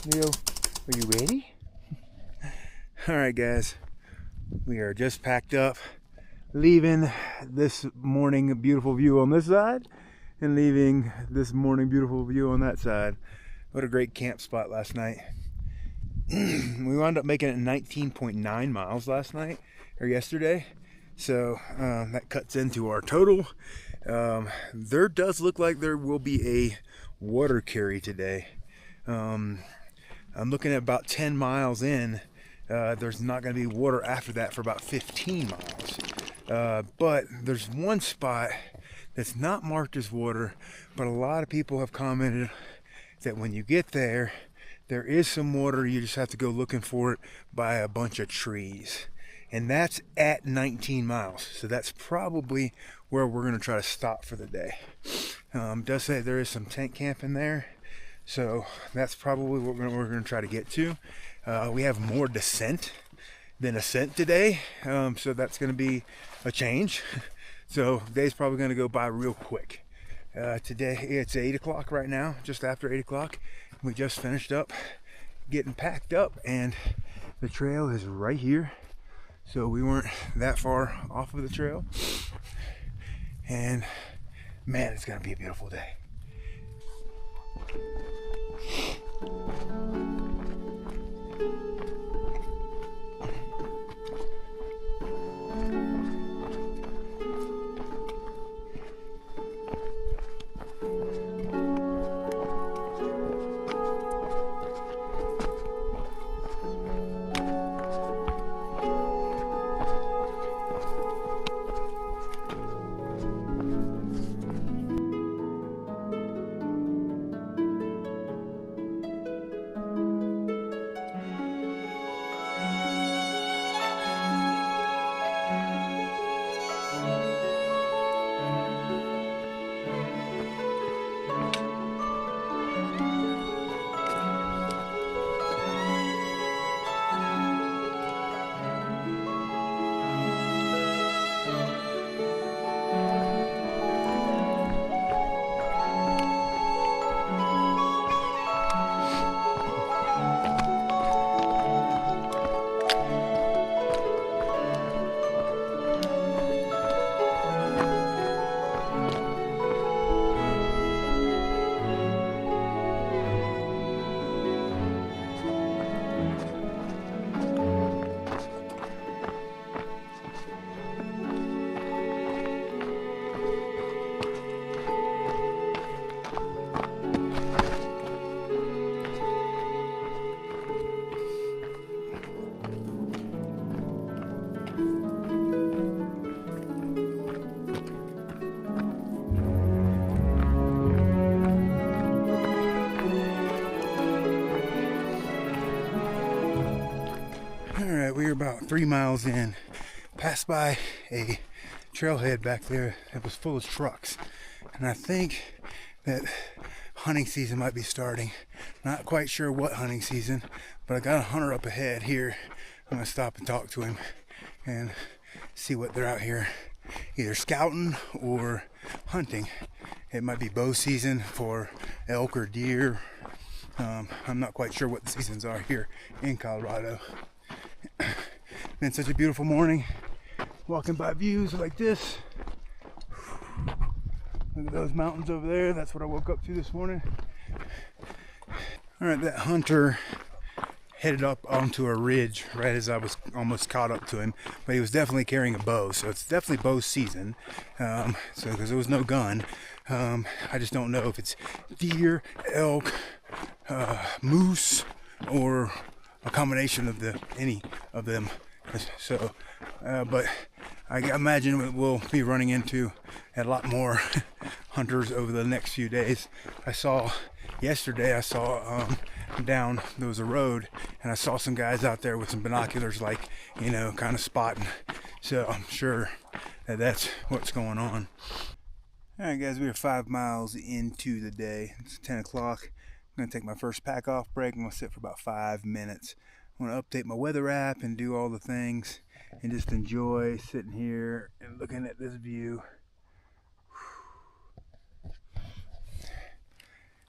Leo, are you ready? Alright guys, we are just packed up, leaving this morning beautiful view on this side and leaving this morning beautiful view on that side. What a great camp spot last night. We wound up making it 19.9 miles last night, or yesterday, so that cuts into our total. There does look like there will be a water carry today. I'm looking at about 10 miles in. There's not going to be water after that for about 15 miles. But there's one spot that's not marked as water, but a lot of people have commented that when you get there, there is some water. You just have to go looking for it by a bunch of trees. And that's at 19 miles. So that's probably where we're going to try to stop for the day. It does say there is some tent camp in there. So that's probably what we're going to try to get to. We have more descent than ascent today, so that's going to be a change. So day's probably going to go by real quick. Today it's 8 o'clock right now, just after 8 o'clock. We just finished up getting packed up, and the trail is right here. So we weren't that far off of the trail, and man, it's going to be a beautiful day. Alright, we are about 3 miles in. Passed by a trailhead back there that was full of trucks. And I think that hunting season might be starting. Not quite sure what hunting season, but I got a hunter up ahead here. I'm going to stop and talk to him and see what they're out here either scouting or hunting. It might be bow season for elk or deer. I'm not quite sure what the seasons are here in Colorado. Been such a beautiful morning, walking by views like this. Look at those mountains over there. That's what I woke up to this morning. All right, that hunter headed up onto a ridge right as I was almost caught up to him, but he was definitely carrying a bow, so it's definitely bow season. So because there was no gun, I just don't know if it's deer, elk, moose, or a combination of any of them. So, but I imagine we'll be running into a lot more hunters over the next few days. Yesterday I saw down, there was a road, and I saw some guys out there with some binoculars, like, kind of spotting. So I'm sure that that's what's going on. All right, guys, we are 5 miles into the day. It's 10 o'clock. I'm gonna take my first pack off break. I'm gonna sit for about 5 minutes. I'm gonna update my weather app and do all the things and just enjoy sitting here and looking at this view.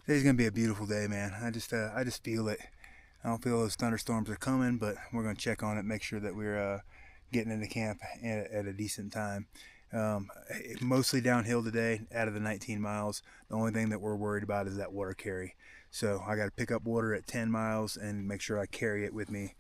Today's gonna be a beautiful day, man. I just feel it. I don't feel those thunderstorms are coming, but we're going to check on it, make sure that we're getting into camp at a decent time. Mostly downhill today out of the 19 miles. The only thing that we're worried about is that water carry. So I got to pick up water at 10 miles and make sure I carry it with me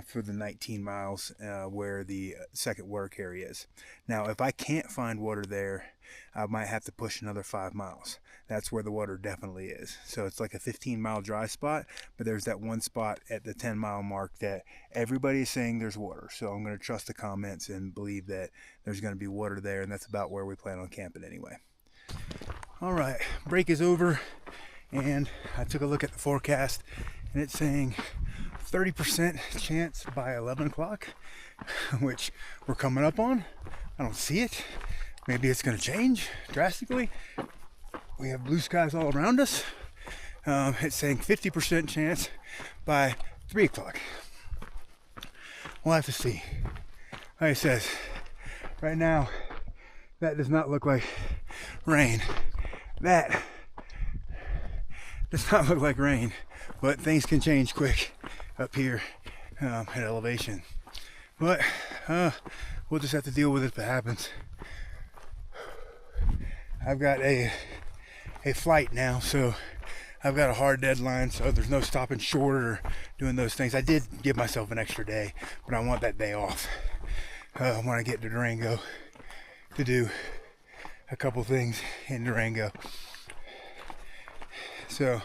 for the 19 miles where the second water carry is. Now, if I can't find water there, I might have to push another 5 miles. That's where the water definitely is. So it's like a 15-mile dry spot, but there's that one spot at the 10-mile mark that everybody is saying there's water. So I'm going to trust the comments and believe that there's going to be water there, and that's about where we plan on camping anyway. All right, break is over, and I took a look at the forecast, and it's saying 30% chance by 11 o'clock, which we're coming up on. I don't see it. Maybe it's going to change drastically. We have blue skies all around us. It's saying 50% chance by 3 o'clock. We'll have to see. Like I said, right now, that does not look like rain. That does not look like rain, but things can change quick up here at elevation. But we'll just have to deal with it if it happens. I've got a flight now, so I've got a hard deadline, so there's no stopping short or doing those things. I did give myself an extra day, but I want that day off when I get to Durango to do a couple things in Durango. So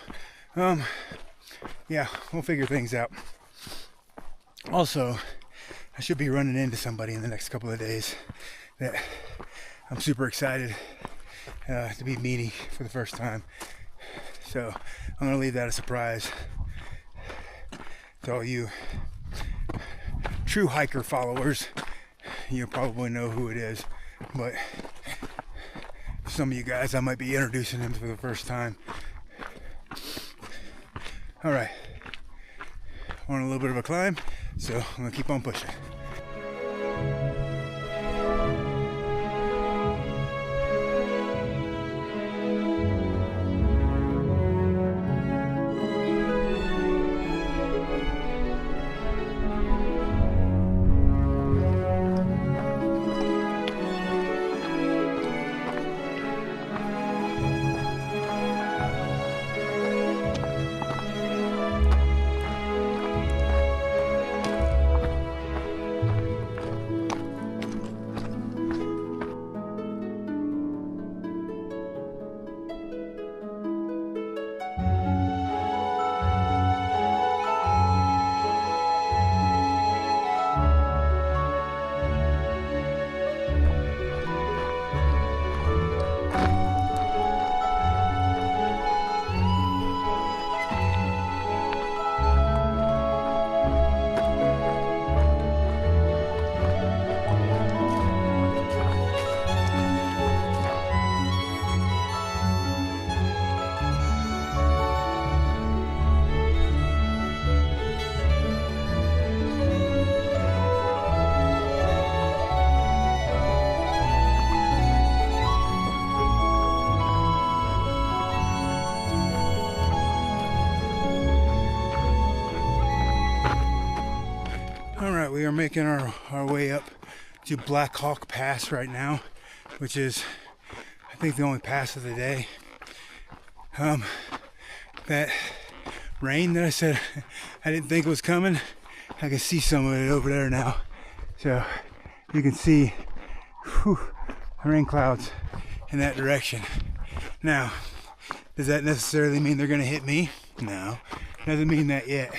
yeah, we'll figure things out. Also, I should be running into somebody in the next couple of days that I'm super excited to be meeting for the first time. So I'm gonna leave that a surprise to all you true hiker followers. You probably know who it is, but some of you guys I might be introducing him for the first time. All right, we're on a little bit of a climb, so I'm gonna keep on pushing. We are making our way up to Black Hawk Pass right now, which is, I think, the only pass of the day. That rain that I said I didn't think was coming, I can see some of it over there now. So you can see the rain clouds in that direction. Now, does that necessarily mean they're going to hit me? No, doesn't mean that yet.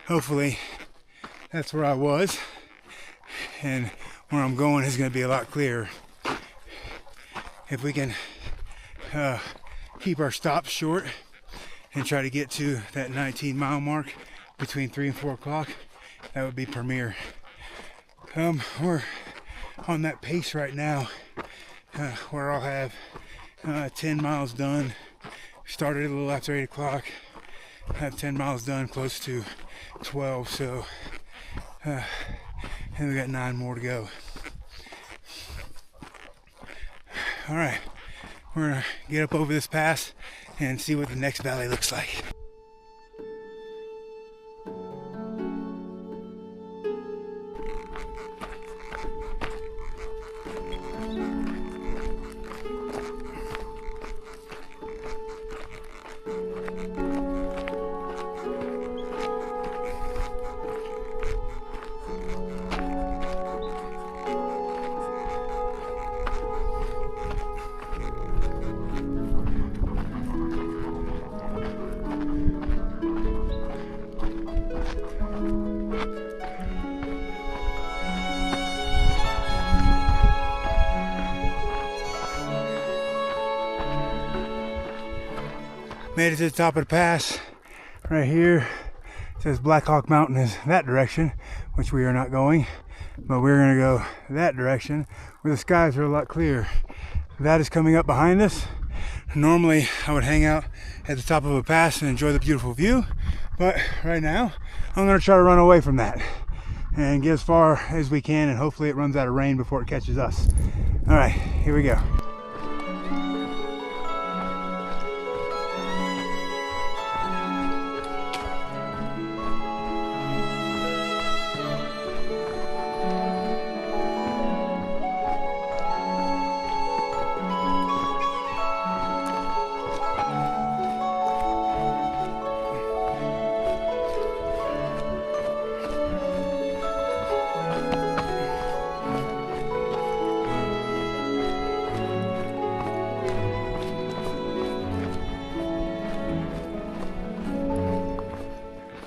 Hopefully that's where I was, and where I'm going is going to be a lot clearer. If we can keep our stops short and try to get to that 19-mile mark between 3 and 4 o'clock, that would be premier. We're on that pace right now where I'll have 10 miles done. Started a little after 8 o'clock. Have 10 miles done close to 12, so and we got 9 more to go. All right, we're gonna get up over this pass and see what the next valley looks like. Made it to the top of the pass. Right here it says Black Hawk Mountain is that direction, which we are not going, but we're going to go that direction where the skies are a lot clearer. That is coming up behind us. Normally I would hang out at the top of a pass and enjoy the beautiful view, but right now I'm going to try to run away from that and get as far as we can, and hopefully it runs out of rain before it catches us. All right, here we go.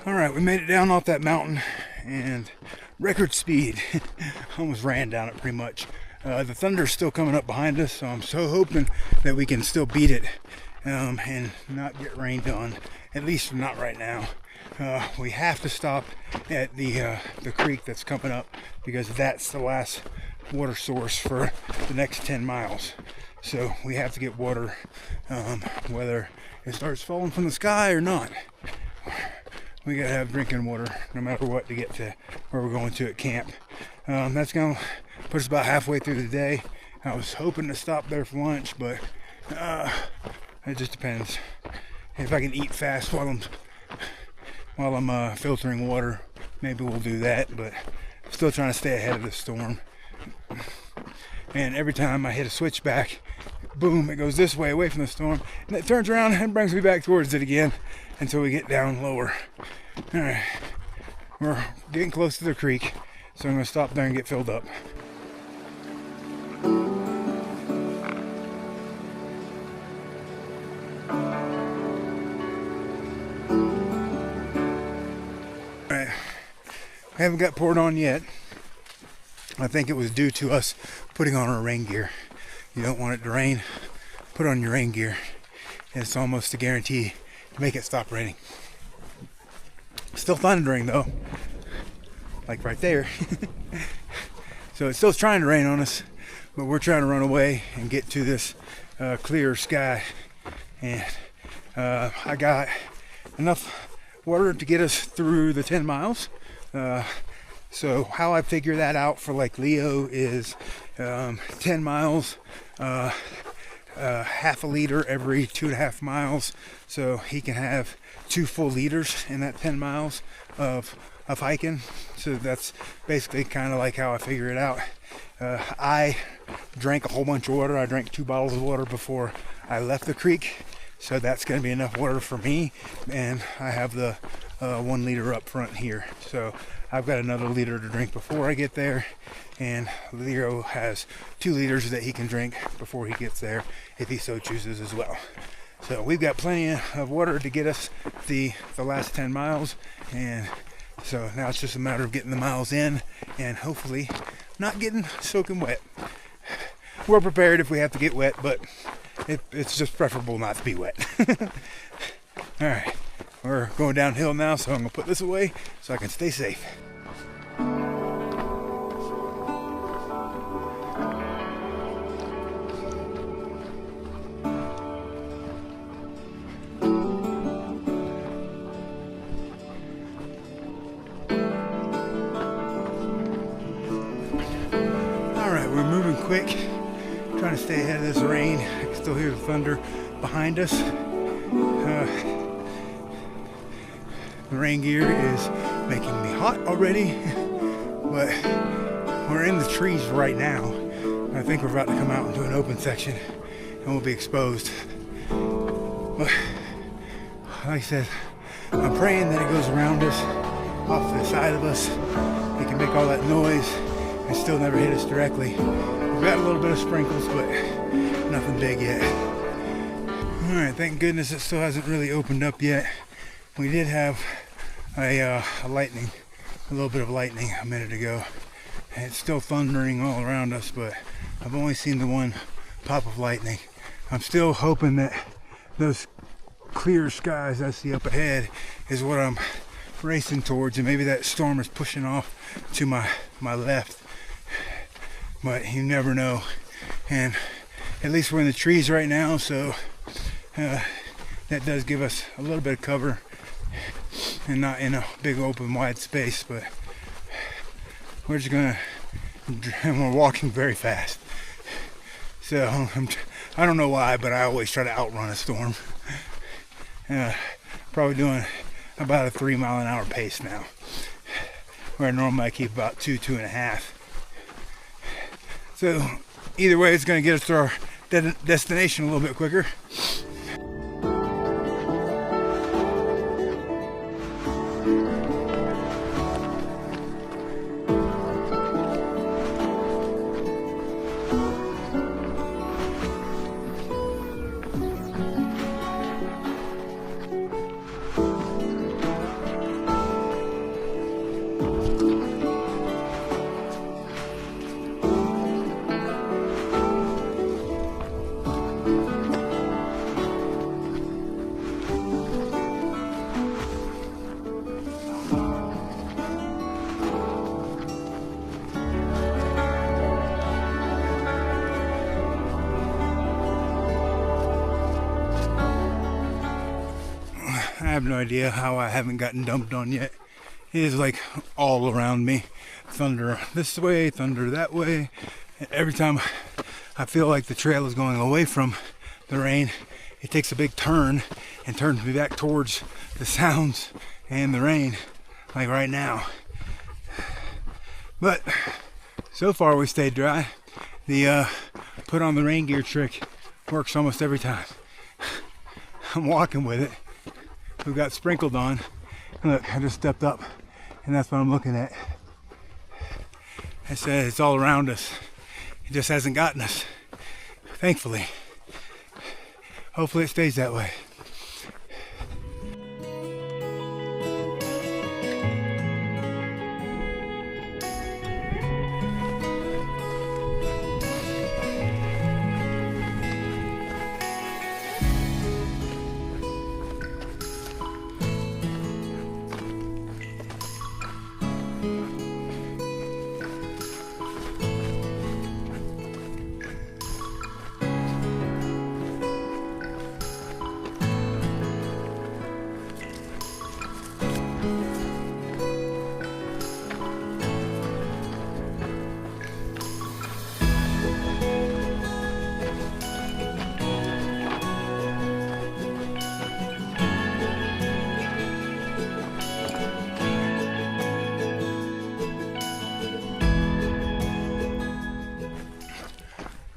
Alright, we made it down off that mountain, and record speed. Almost ran down it pretty much. The thunder's still coming up behind us, so I'm so hoping that we can still beat it and not get rained on, at least not right now. We have to stop at the creek that's coming up, because that's the last water source for the next 10 miles. So we have to get water, whether it starts falling from the sky or not. We gotta have drinking water no matter what to get to where we're going to at camp. That's gonna put us about halfway through the day. I was hoping to stop there for lunch, but it just depends. If I can eat fast while I'm filtering water, maybe we'll do that, but I'm still trying to stay ahead of the storm. And every time I hit a switchback, boom, it goes this way away from the storm, and it turns around and brings me back towards it again until we get down lower. All right, we're getting close to the creek, so I'm going to stop there and get filled up. All right, I haven't got poured on yet. I think it was due to us putting on our rain gear. You don't want it to rain, put on your rain gear, and it's almost a guarantee to make it stop raining. Still thundering though, like right there. So it's still trying to rain on us, but we're trying to run away and get to this clear sky. And I got enough water to get us through the 10 miles. So how I figure that out for like Leo is 10 miles, half a liter every 2.5 miles, so he can have 2 full liters in that 10 miles of hiking. So that's basically kind of like how I figure it out. I drank a whole bunch of water. I drank 2 bottles of water before I left the creek, so that's going to be enough water for me, and I have the 1 liter up front here, so I've got another liter to drink before I get there, and Leo has 2 liters that he can drink before he gets there if he so chooses as well. So we've got plenty of water to get us the last 10 miles, and so now it's just a matter of getting the miles in and hopefully not getting soaking wet. We're prepared if we have to get wet, but it's just preferable not to be wet. All right, we're going downhill now, so I'm gonna put this away so I can stay safe. We're moving quick, trying to stay ahead of this rain. I can still hear the thunder behind us. The rain gear is making me hot already, but we're in the trees right now. I think we're about to come out into an open section and we'll be exposed. But like I said, I'm praying that it goes around us, off to the side of us. It can make all that noise and still never hit us directly. We've got a little bit of sprinkles, but nothing big yet. Alright, thank goodness it still hasn't really opened up yet. We did have a little bit of lightning a minute ago. It's still thundering all around us, but I've only seen the one pop of lightning. I'm still hoping that those clear skies I see up ahead is what I'm racing towards, and maybe that storm is pushing off to my left, but you never know. And at least we're in the trees right now, so that does give us a little bit of cover and not in a big open wide space. But we're just gonna, and we're walking very fast, so I don't know why, but I always try to outrun a storm. Probably doing about a 3 mile an hour pace now, where normally I keep about 2.5. So either way, it's going to get us to our destination a little bit quicker. I have no idea how I haven't gotten dumped on yet. It is like all around me. Thunder this way, thunder that way. And every time I feel like the trail is going away from the rain, it takes a big turn and turns me back towards the sounds and the rain, like right now. But so far we stayed dry. The put on the rain gear trick works almost every time. I'm walking with it. We got sprinkled on. Look, I just stepped up, and that's what I'm looking at. I said it's all around us. It just hasn't gotten us, thankfully. Hopefully it stays that way.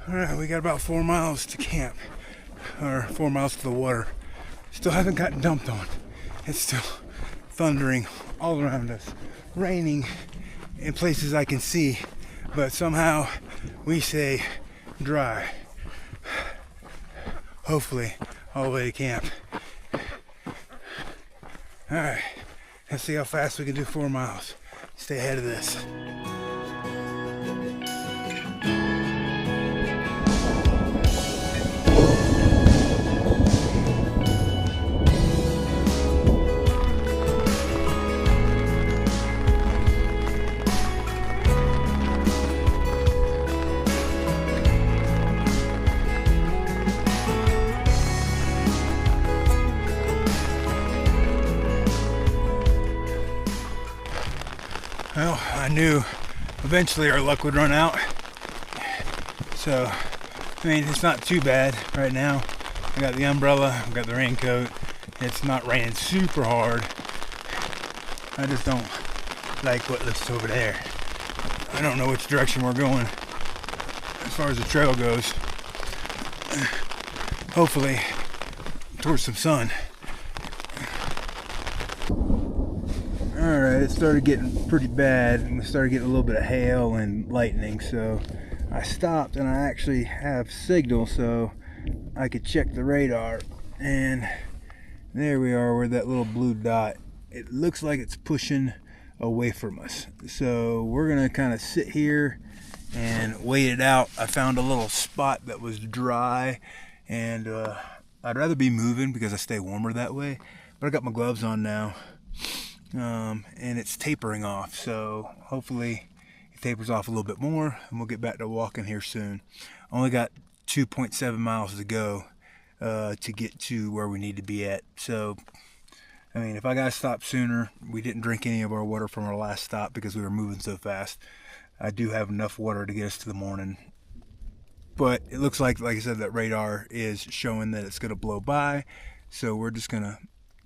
Alright, we got about 4 miles to camp, or 4 miles to the water. Still haven't gotten dumped on. It's still thundering all around us, raining in places I can see, but somehow we stay dry. Hopefully, all the way to camp. Alright, let's see how fast we can do 4 miles. Stay ahead of this. Well, I knew eventually our luck would run out. So, I mean, it's not too bad right now. I got the umbrella, I got the raincoat. It's not raining super hard. I just don't like what looks over there. I don't know which direction we're going as far as the trail goes. Hopefully, towards some sun. Alright, it started getting pretty bad, and we started getting a little bit of hail and lightning, so I stopped, and I actually have signal so I could check the radar, and there we are, where that little blue dot. It looks like it's pushing away from us, so we're gonna kind of sit here and wait it out. I found a little spot that was dry, and I'd rather be moving because I stay warmer that way. But I got my gloves on now, and it's tapering off. So hopefully it tapers off a little bit more, and we'll get back to walking here soon. Only got 2.7 miles to go to get to where we need to be at. So, I mean, if I got to stop sooner, we didn't drink any of our water from our last stop because we were moving so fast. I do have enough water to get us to the morning. But it looks like I said, that radar is showing that it's going to blow by. So we're just going to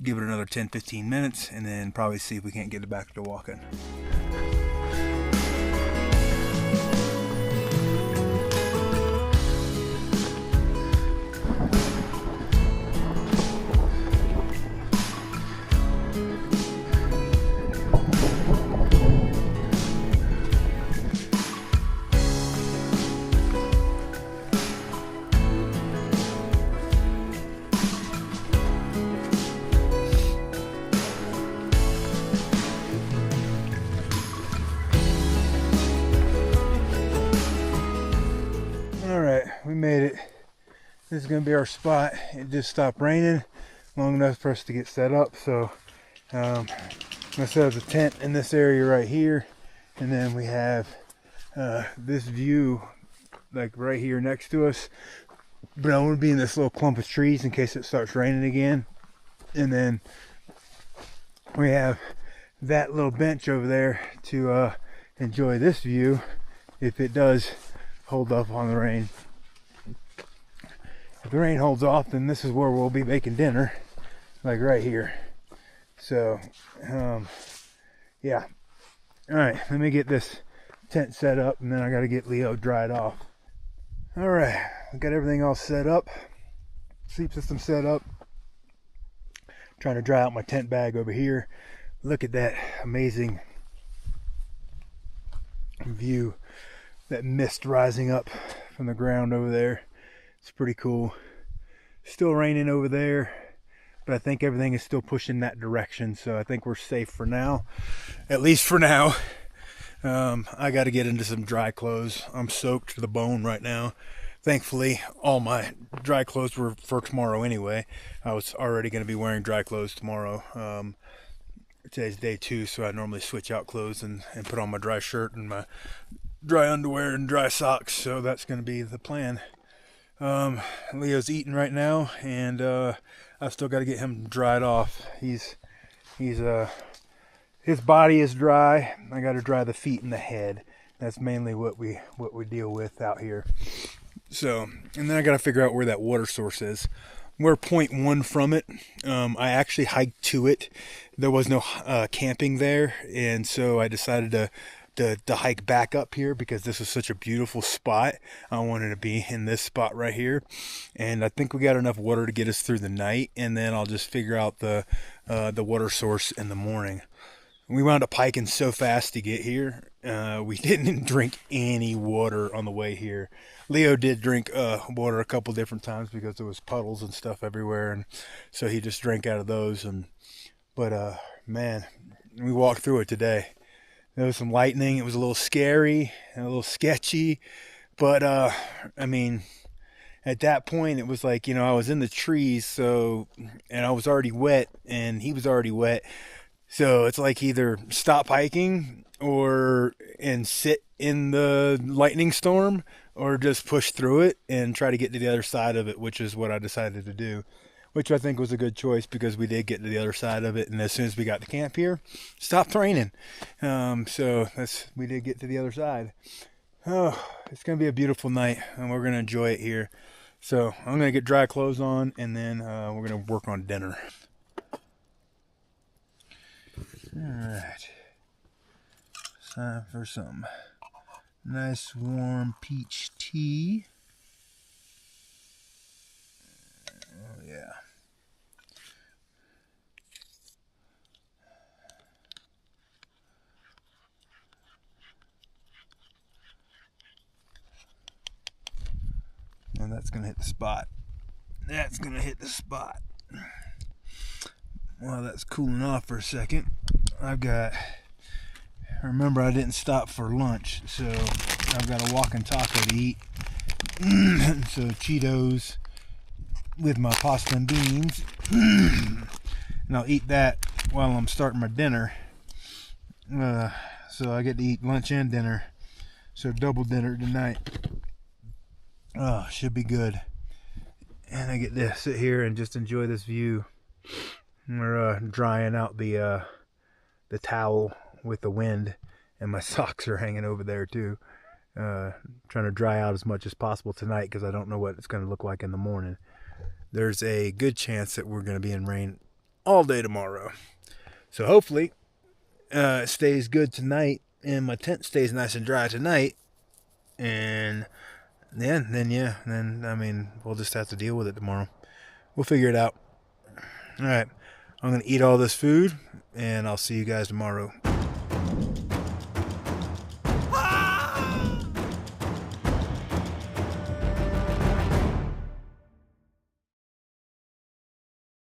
give it another 10-15 minutes and then probably see if we can't get it back to walking. We made it. This is going to be our spot. It just stopped raining long enough for us to get set up. So I'm going to set up the tent in this area right here. And then we have this view like right here next to us. But I want to be in this little clump of trees in case it starts raining again. And then we have that little bench over there to enjoy this view if it does hold up on the rain. If the rain holds off, then this is where we'll be making dinner, like right here. So, yeah. All right, let me get this tent set up, and then I got to get Leo dried off. All right, I got everything all set up. Sleep system set up. Trying to dry out my tent bag over here. Look at that amazing view. That mist rising up from the ground over there. It's pretty cool. Still raining over there, but I think everything is still pushing that direction, so I think we're safe for now, at least for now. I got to get into some dry clothes. I'm soaked to the bone right now. Thankfully, all my dry clothes were for tomorrow anyway. I was already going to be wearing dry clothes tomorrow. Today's day 2, so I normally switch out clothes and put on my dry shirt and my dry underwear and dry socks, so that's going to be the plan. Leo's eating right now, and I still got to get him dried off. His body is dry. I got to dry the feet and the head. That's mainly what we deal with out here. So, and then I got to figure out where that water source is. We're 0.1 from it. I actually hiked to it. There was no camping there, and so I decided to hike back up here because this is such a beautiful spot. I wanted to be in this spot right here, and I think we got enough water to get us through the night, and then I'll just figure out the water source in the morning. We wound up hiking so fast to get here. We didn't drink any water on the way here. Leo did drink water a couple different times because there was puddles and stuff everywhere, and so he just drank out of those. But man, we walked through it today. There was some lightning. It was a little scary and a little sketchy, but I mean, at that point it was like, you know, I was in the trees, and I was already wet, and he was already wet. So it's like either stop hiking and sit in the lightning storm, or just push through it and try to get to the other side of it, which is what I decided to do, which I think was a good choice because we did get to the other side of it. And as soon as we got to camp here, it stopped raining. So we did get to the other side. Oh, it's going to be a beautiful night, and we're going to enjoy it here. So I'm going to get dry clothes on, and then we're going to work on dinner. All right, it's time for some nice warm peach tea. Oh yeah. And that's gonna hit the spot. That's gonna hit the spot. While that's cooling off for a second, remember I didn't stop for lunch, so I've got a walking taco to eat. So Cheetos, with my pasta and beans. And I'll eat that while I'm starting my dinner. So I get to eat lunch and dinner. So double dinner tonight. Oh, should be good. And I get to sit here and just enjoy this view. We're drying out the towel with the wind, and my socks are hanging over there too. Trying to dry out as much as possible tonight because I don't know what it's going to look like in the morning. There's a good chance that we're going to be in rain all day tomorrow. So hopefully it stays good tonight and my tent stays nice and dry tonight. And then I mean, we'll just have to deal with it tomorrow. We'll figure it out. All right. I'm going to eat all this food and I'll see you guys tomorrow.